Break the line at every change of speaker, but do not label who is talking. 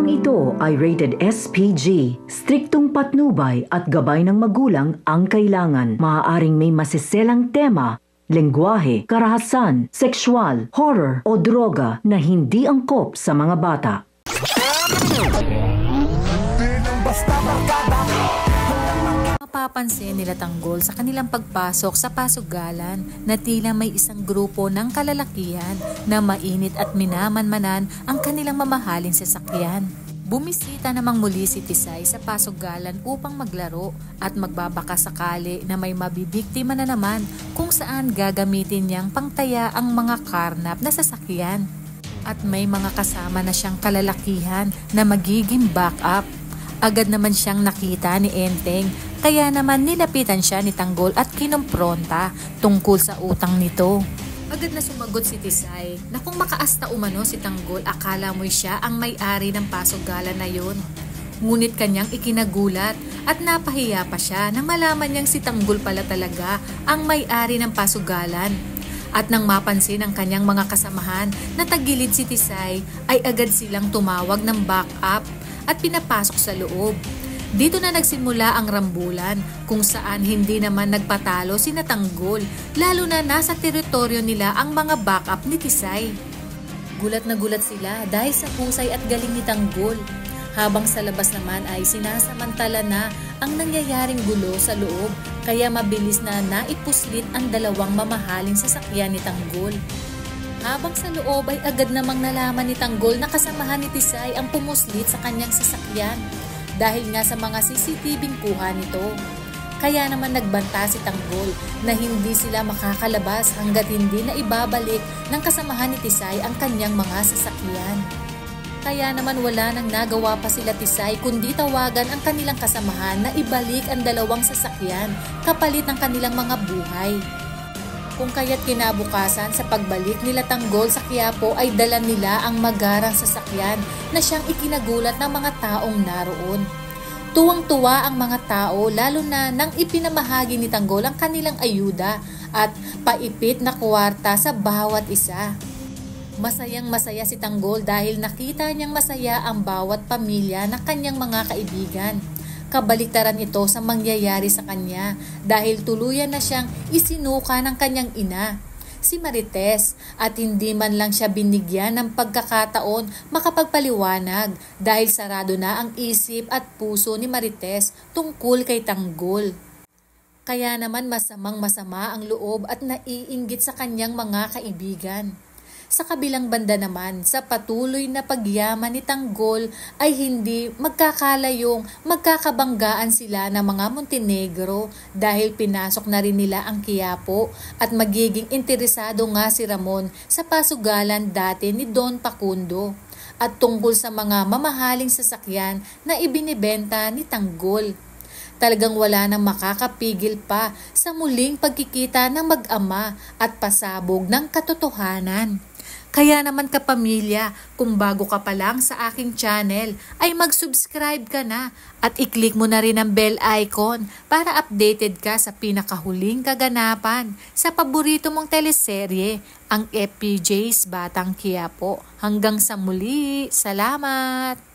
Programang ito ay rated SPG. Striktong patnubay at gabay ng magulang ang kailangan. Maaaring may masiselang tema, lengguwahe, karahasan, sexual, horror o droga na hindi angkop sa mga bata.
Mapapansin nila Tanggol sa kanilang pagpasok sa pasugalan na tila may isang grupo ng kalalakihan na mainit at minamanmanan ang kanilang mamahaling sasakyan. Bumisita namang muli si Tisay sa pasugalan upang maglaro at magbabaka sakali na may mabibiktima na naman kung saan gagamitin niyang pangtaya ang mga karnap na sasakyan. At may mga kasama na siyang kalalakihan na magiging backup. Agad naman siyang nakita ni Enteng, kaya naman nilapitan siya ni Tanggol at kinumpronta tungkol sa utang nito. Agad na sumagot si Tisay na kung makaasta umano si Tanggol, akala mo'y siya ang may-ari ng pasugalan na yun. Ngunit kanyang ikinagulat at napahiya pa siya na malaman niyang si Tanggol pala talaga ang may-ari ng pasugalan. At nang mapansin ang kanyang mga kasamahan na tagilid si Tisay, ay agad silang tumawag ng backup at pinapasok sa loob. Dito na nagsimula ang rambulan kung saan hindi naman nagpatalo si Tanggol, lalo na nasa teritoryo nila ang mga backup ni Tisay. Gulat na gulat sila dahil sa husay at galing ni Tanggol, habang sa labas naman ay sinasamantala na ang nangyayaring gulo sa loob, kaya mabilis na naipuslit ang dalawang mamahaling sasakyan ni Tanggol. Habang sa loob ay agad namang nalaman ni Tanggol na kasamahan ni Tisay ang pumuslit sa kanyang sasakyan dahil nga sa mga CCTV kuha nito. Kaya naman nagbanta si Tanggol na hindi sila makakalabas hanggat hindi na ibabalik ng kasamahan ni Tisay ang kanyang mga sasakyan. Kaya naman wala nang nagawa pa sila Tisay kundi tawagan ang kanilang kasamahan na ibalik ang dalawang sasakyan kapalit ng kanilang mga buhay. Kung kaya't kinabukasan sa pagbalik nila Tanggol sa Quiapo ay dala nila ang magarang sasakyan na siyang ikinagulat ng mga taong naroon. Tuwang-tuwa ang mga tao lalo na nang ipinamahagi ni Tanggol ang kanilang ayuda at paipit na kwarta sa bawat isa. Masayang masaya si Tanggol dahil nakita niyang masaya ang bawat pamilya ng kanyang mga kaibigan. Kabaliktaran ito sa mangyayari sa kanya dahil tuluyan na siyang isinuka ng kanyang ina, si Marites, at hindi man lang siya binigyan ng pagkakataon makapagpaliwanag dahil sarado na ang isip at puso ni Marites tungkol kay Tanggol. Kaya naman masamang masama ang loob at naiinggit sa kanyang mga kaibigan. Sa kabilang banda naman, sa patuloy na pagyaman ni Tanggol ay hindi magkakalayong magkakabanggaan sila ng mga Montenegro dahil pinasok na rin nila ang Quiapo at magiging interesado nga si Ramon sa pasugalan dati ni Don Facundo at tungkol sa mga mamahaling sasakyan na ibinibenta ni Tanggol. Talagang wala nang makakapigil pa sa muling pagkikita ng mag-ama at pasabog ng katotohanan. Kaya naman kapamilya, kung bago ka pa lang sa aking channel, ay mag-subscribe ka na at i-click mo na rin ang bell icon para updated ka sa pinakahuling kaganapan sa paborito mong teleserye, ang FPJ's Batang Quiapo. Hanggang sa muli, salamat!